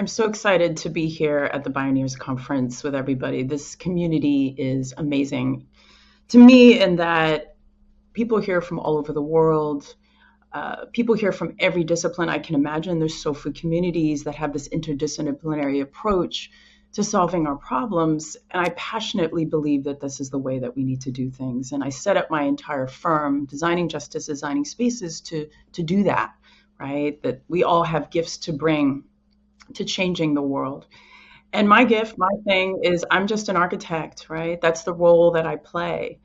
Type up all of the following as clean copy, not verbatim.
I'm so excited to be here at the Bioneers Conference with everybody. This community is amazing to me in that people here from all over the world, people here from every discipline I can imagine. There's soul food communities that have this interdisciplinary approach to solving our problems. And I passionately believe that this is the way that we need to do things. And I set up my entire firm, Designing Justice, Designing Spaces, to do that, right? That we all have gifts to bring to changing the world. And my gift, my thing is I'm just an architect, right? That's the role that I play.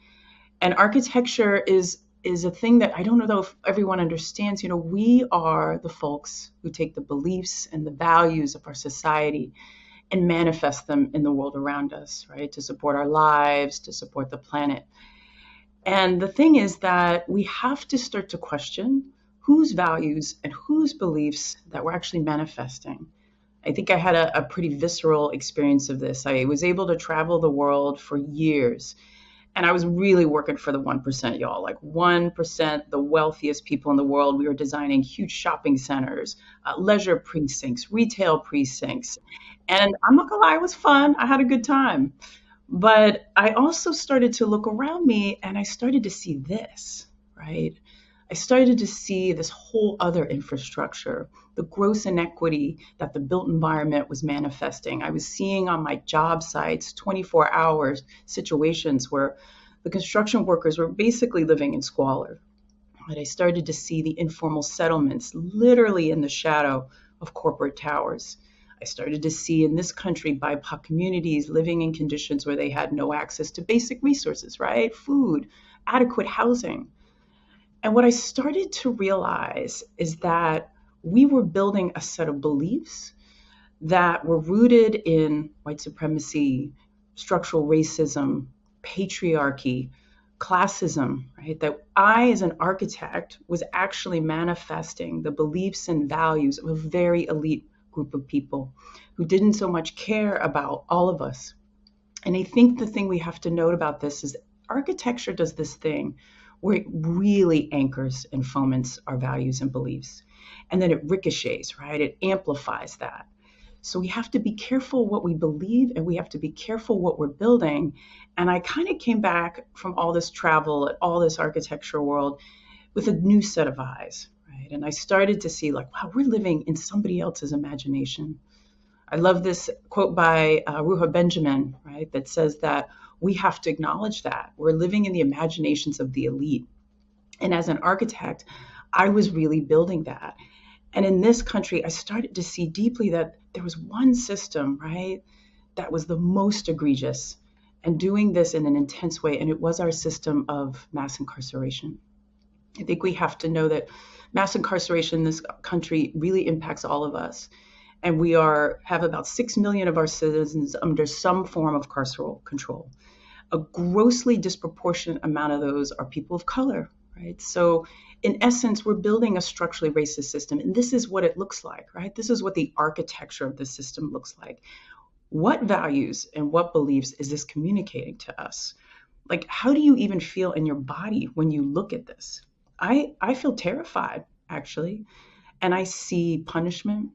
And architecture is a thing that I don't know if everyone understands. You know, we are the folks who take the beliefs and the values of our society and manifest them in the world around us, right? To support our lives, to support the planet. And the thing is that we have to start to question whose values and whose beliefs that we're actually manifesting. I think I had a pretty visceral experience of this. I was able to travel the world for years, and I was really working for the 1%, y'all. Like 1%, the wealthiest people in the world. We were designing huge shopping centers, leisure precincts, retail precincts. And I'm not gonna lie, it was fun. I had a good time. But I also started to look around me and I started to see this, right? I started to see this whole other infrastructure, the gross inequity that the built environment was manifesting. I was seeing on my job sites 24 hours situations where the construction workers were basically living in squalor. But I started to see the informal settlements literally in the shadow of corporate towers. I started to see in this country BIPOC communities living in conditions where they had no access to basic resources, right? Food, adequate housing. And what I started to realize is that we were building a set of beliefs that were rooted in white supremacy, structural racism, patriarchy, classism, right? That I, as an architect, was actually manifesting the beliefs and values of a very elite group of people who didn't so much care about all of us. And I think the thing we have to note about this is architecture does this thing where it really anchors and foments our values and beliefs. And then it ricochets, right? It amplifies that. So we have to be careful what we believe and we have to be careful what we're building. And I kind of came back from all this travel, all this architecture world with a new set of eyes, right? And I started to see like, wow, we're living in somebody else's imagination. I love this quote by Ruha Benjamin, right, that says that we have to acknowledge that we're living in the imaginations of the elite. And as an architect, I was really building that. And in this country, I started to see deeply that there was one system, right, that was the most egregious and doing this in an intense way. And it was our system of mass incarceration. I think we have to know that mass incarceration in this country really impacts all of us. And we have about 6 million of our citizens under some form of carceral control. A grossly disproportionate amount of those are people of color, right? So in essence, we're building a structurally racist system. And this is what it looks like, right? This is what the architecture of the system looks like. What values and what beliefs is this communicating to us? Like, how do you even feel in your body when you look at this? I feel terrified, actually. And I see punishment.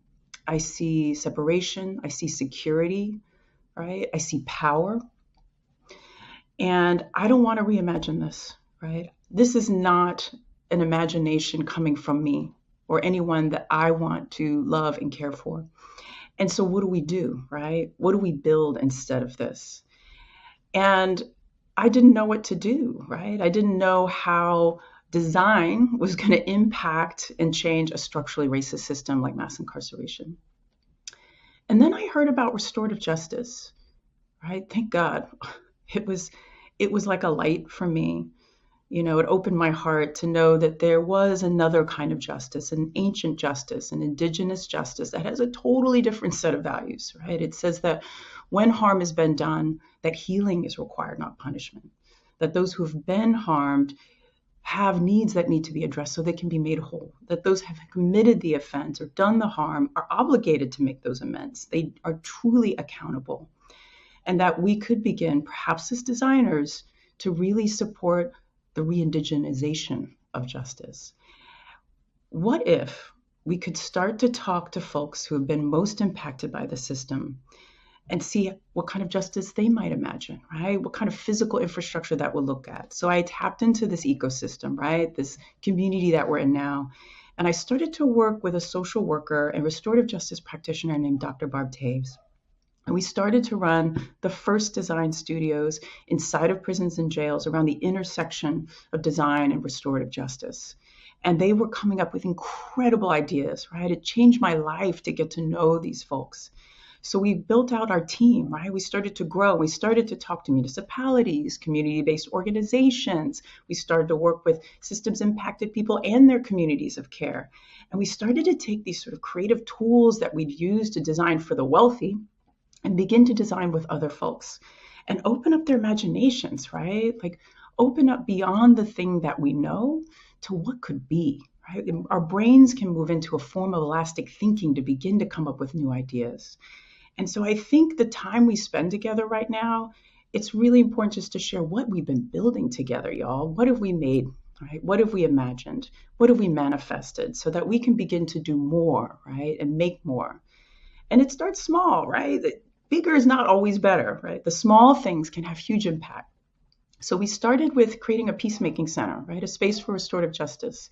I see separation. I see security, right? I see power. And I don't want to reimagine this, right? This is not an imagination coming from me or anyone that I want to love and care for. And so what do, right? What do we build instead of this? And I didn't know what to do, right? I didn't know how design was going to impact and change a structurally racist system like mass incarceration. And then I heard about restorative justice, right? Thank God. It was it was like a light for me. You know, it opened my heart to know that there was another kind of justice, an ancient justice, an indigenous justice that has a totally different set of values, right? It says that when harm has been done, that healing is required, not punishment. That those who have been harmed have needs that need to be addressed so they can be made whole. That those who have committed the offense or done the harm are obligated to make those amends. They are truly accountable. And that we could begin, perhaps as designers, to really support the re-indigenization of justice. What if we could start to talk to folks who have been most impacted by the system and see what kind of justice they might imagine, right? What kind of physical infrastructure that would look at. So I tapped into this ecosystem, right? This community that we're in now. And I started to work with a social worker and restorative justice practitioner named Dr. Barb Taves. And we started to run the first design studios inside of prisons and jails around the intersection of design and restorative justice. And they were coming up with incredible ideas, right? It changed my life to get to know these folks. So we built out our team, right? We started to grow. We started to talk to municipalities, community-based organizations. We started to work with systems impacted people and their communities of care. And we started to take these sort of creative tools that we'd use to design for the wealthy and begin to design with other folks and open up their imaginations, right? Like open up beyond the thing that we know to what could be, right? Our brains can move into a form of elastic thinking to begin to come up with new ideas. And so I think the time we spend together right now, it's really important just to share what we've been building together, y'all. What have we made, right? What have we imagined? What have we manifested so that we can begin to do more, right? And make more. And it starts small, right? Bigger is not always better, right? The small things can have huge impact. So we started with creating a peacemaking center, right? A space for restorative justice,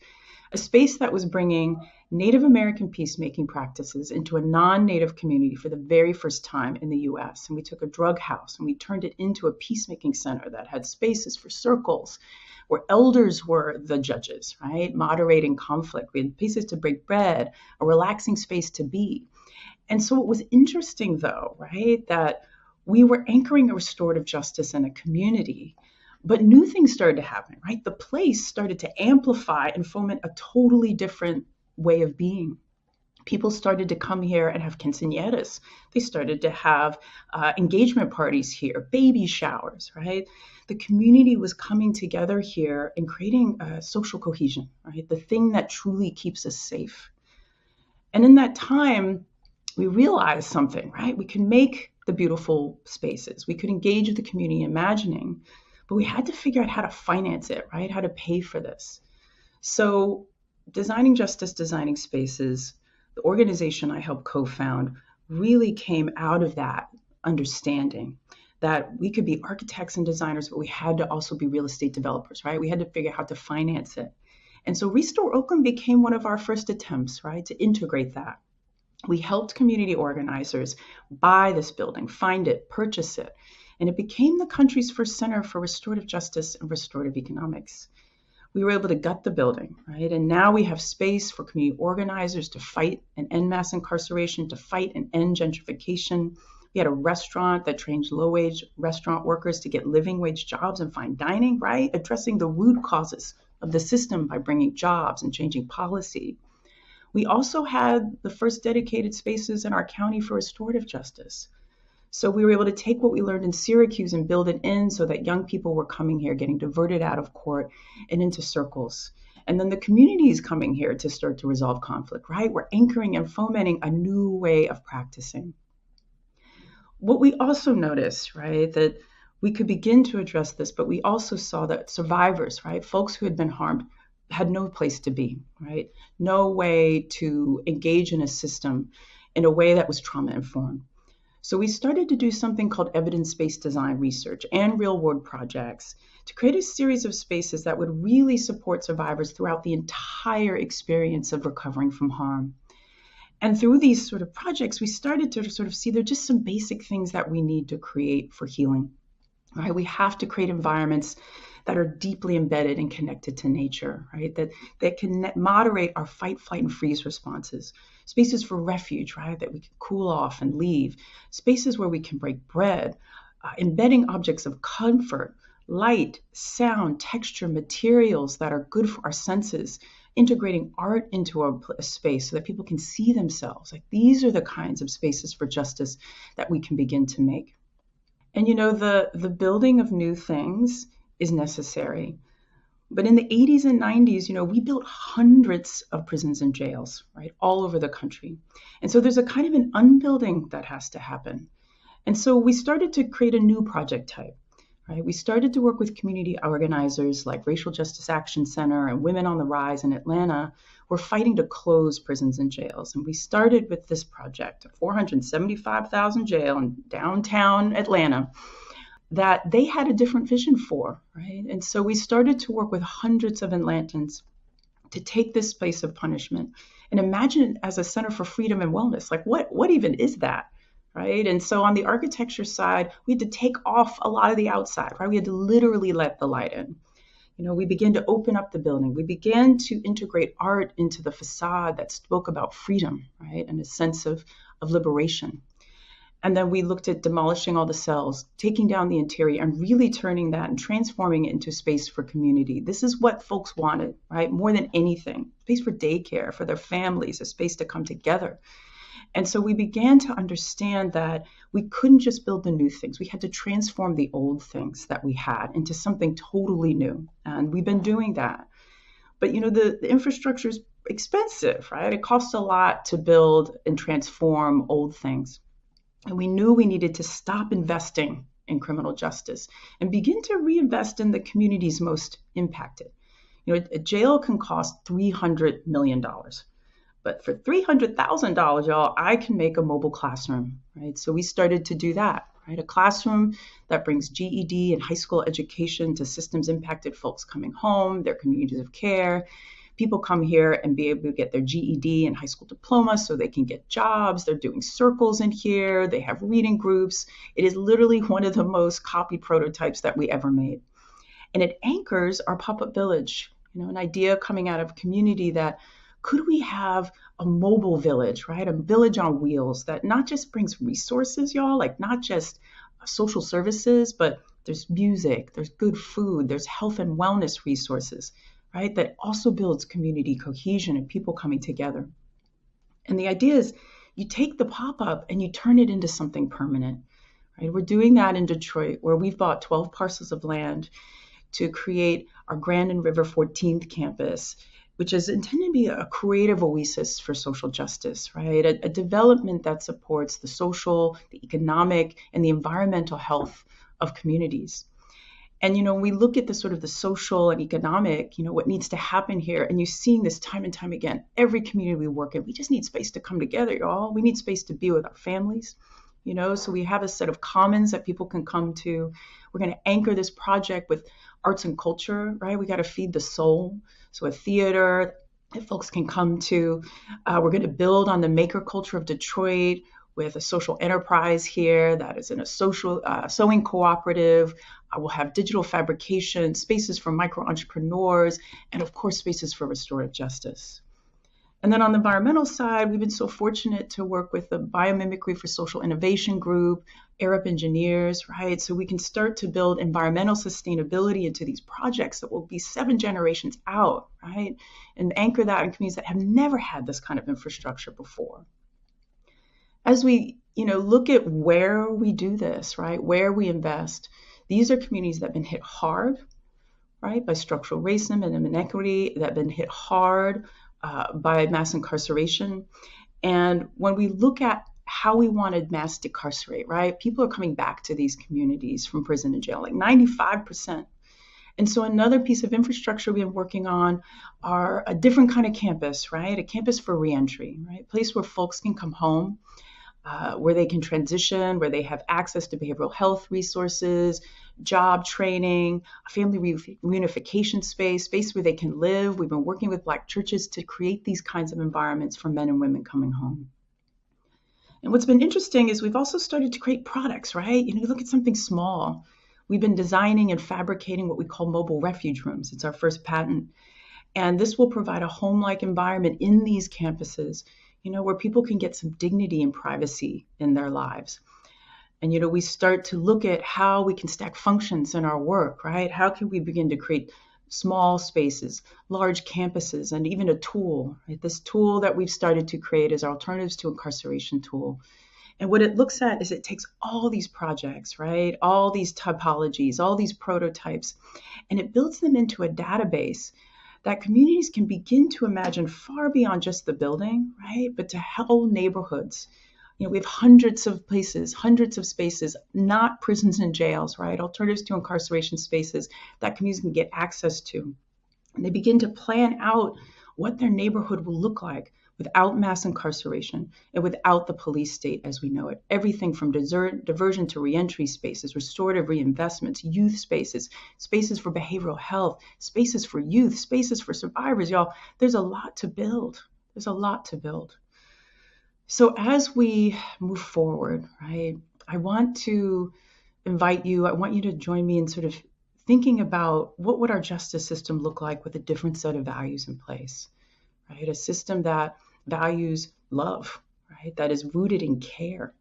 a space that was bringing Native American peacemaking practices into a non-Native community for the very first time in the US. And we took a drug house and we turned it into a peacemaking center that had spaces for circles where elders were the judges, right? Moderating conflict. We had places to break bread, a relaxing space to be. And so it was interesting, though, right, that we were anchoring a restorative justice in a community, but new things started to happen, right? The place started to amplify and foment a totally different way of being. People started to come here and have quinceañeras. They started to have engagement parties here, baby showers, right? The community was coming together here and creating social cohesion, right? The thing that truly keeps us safe. And in that time, we realized something, right? We can make the beautiful spaces. We could engage with the community imagining, but we had to figure out how to finance it, right? How to pay for this. So Designing Justice, Designing Spaces, the organization I helped co-found, really came out of that understanding that we could be architects and designers, but we had to also be real estate developers, right? We had to figure out how to finance it. And so Restore Oakland became one of our first attempts, right, to integrate that. We helped community organizers buy this building, find it, purchase it, and it became the country's first center for restorative justice and restorative economics. We were able to gut the building, right? And now we have space for community organizers to fight and end mass incarceration, to fight and end gentrification. We had a restaurant that trained low-wage restaurant workers to get living wage jobs and fine dining, right? Addressing the root causes of the system by bringing jobs and changing policy. We also had the first dedicated spaces in our county for restorative justice. So we were able to take what we learned in Syracuse and build it in so that young people were coming here, getting diverted out of court and into circles. And then the community is coming here to start to resolve conflict, right? We're anchoring and fomenting a new way of practicing. What we also noticed, right, that we could begin to address this, but we also saw that survivors, right, folks who had been harmed, had no place to be, right? No way to engage in a system in a way that was trauma-informed. So we started to do something called evidence-based design research and real-world projects to create a series of spaces that would really support survivors throughout the entire experience of recovering from harm. And through these sort of projects, we started to sort of see there are just some basic things that we need to create for healing, right? We have to create environments that are deeply embedded and connected to nature, right? That can moderate our fight, flight, and freeze responses. Spaces for refuge, right? That we can cool off and leave. Spaces where we can break bread, embedding objects of comfort, light, sound, texture, materials that are good for our senses, integrating art into a space so that people can see themselves. Like these are the kinds of spaces for justice that we can begin to make. And you know, the building of new things is necessary. But in the 80s and 90s, you know, we built hundreds of prisons and jails, right, all over the country. And so there's a kind of an unbuilding that has to happen. And so we started to create a new project type, right? We started to work with community organizers like Racial Justice Action Center and Women on the Rise in Atlanta. We're fighting to close prisons and jails. And we started with this project, a 475,000 jail in downtown Atlanta, that they had a different vision for, right? And so we started to work with hundreds of Atlantans to take this space of punishment and imagine it as a center for freedom and wellness. Like what even is that? Right. And so on the architecture side, we had to take off a lot of the outside, right? We had to literally let the light in. We began to open up the building. We began to integrate art into the facade that spoke about freedom, right? And a sense of liberation. And then we looked at demolishing all the cells, taking down the interior, and really turning that and transforming it into space for community. This is what folks wanted, right? More than anything, space for daycare, for their families, a space to come together. And so we began to understand that we couldn't just build the new things. We had to transform the old things that we had into something totally new. And we've been doing that. But, the infrastructure is expensive, right? It costs a lot to build and transform old things. And we knew we needed to stop investing in criminal justice and begin to reinvest in the communities most impacted. A jail can cost $300 million. But for $300,000, y'all, I can make a mobile classroom, right? So we started to do that, right? A classroom that brings GED and high school education to systems impacted folks coming home, their communities of care. People come here and be able to get their GED and high school diploma so they can get jobs. They're doing circles in here. They have reading groups. It is literally one of the most copied prototypes that we ever made. And it anchors our pop-up village, an idea coming out of a community that could we have a mobile village, right? A village on wheels that not just brings resources, y'all, like not just social services, but there's music, there's good food, there's health and wellness resources, right? That also builds community cohesion and people coming together. And the idea is you take the pop-up and you turn it into something permanent, right? We're doing that in Detroit, where we've bought 12 parcels of land to create our Grandin River 14th campus, which is intended to be a creative oasis for social justice, right? A development that supports the social, the economic, and the environmental health of communities. And, we look at the sort of the social and economic, what needs to happen here. And you're seeing this time and time again. Every community we work in, we just need space to come together, y'all. We need space to be with our families, so we have a set of commons that people can come to. We're going to anchor this project with arts and culture, right? We got to feed the soul. So a theater that folks can come to. We're going to build on the maker culture of Detroit with a social enterprise here that is in a social sewing cooperative. We'll have digital fabrication, spaces for micro entrepreneurs, and of course, spaces for restorative justice. And then on the environmental side, we've been so fortunate to work with the Biomimicry for Social Innovation Group, Arup Engineers, right? So we can start to build environmental sustainability into these projects that will be 7 generations out, right? And anchor that in communities that have never had this kind of infrastructure before. As we, look at where we do this, right? Where we invest, these are communities that have been hit hard, right? By structural racism and inequity, that have been hit hard by mass incarceration. And when we look at how we want to mass decarcerate, right? People are coming back to these communities from prison and jail, like 95%. And so another piece of infrastructure we've been working on are a different kind of campus, right? A campus for reentry, right? A place where folks can come home, where they can transition, where they have access to behavioral health resources, job training, a family reunification space where they can live. We've been working with Black churches to create these kinds of environments for men and women coming home. And what's been interesting is we've also started to create products, right? Look at something small. We've been designing and fabricating what we call mobile refuge rooms. It's our first patent. And this will provide a home-like environment in these campuses, where people can get some dignity and privacy in their lives. And, we start to look at how we can stack functions in our work, right? How can we begin to create small spaces, large campuses, and even a tool, right? This tool that we've started to create is our Alternatives to Incarceration tool. And what it looks at is it takes all these projects, right? All these typologies, all these prototypes, and it builds them into a database that communities can begin to imagine far beyond just the building, right? But to whole neighborhoods, We have hundreds of places, hundreds of spaces, not prisons and jails, right? Alternatives to incarceration spaces that communities can get access to. And they begin to plan out what their neighborhood will look like without mass incarceration and without the police state as we know it. Everything from diversion to reentry spaces, restorative reinvestments, youth spaces, spaces for behavioral health, spaces for youth, spaces for survivors. Y'all, there's a lot to build. There's a lot to build. So as we move forward, right, I want to invite you, I want you to join me in sort of thinking about what would our justice system look like with a different set of values in place, right? A system that values love, right? That is rooted in care.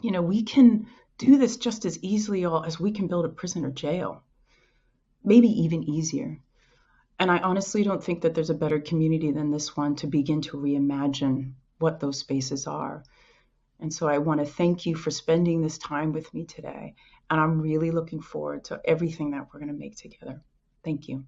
We can do this just as easily as we can build a prison or jail, maybe even easier. And I honestly don't think that there's a better community than this one to begin to reimagine what those spaces are. And so I want to thank you for spending this time with me today. And I'm really looking forward to everything that we're going to make together. Thank you.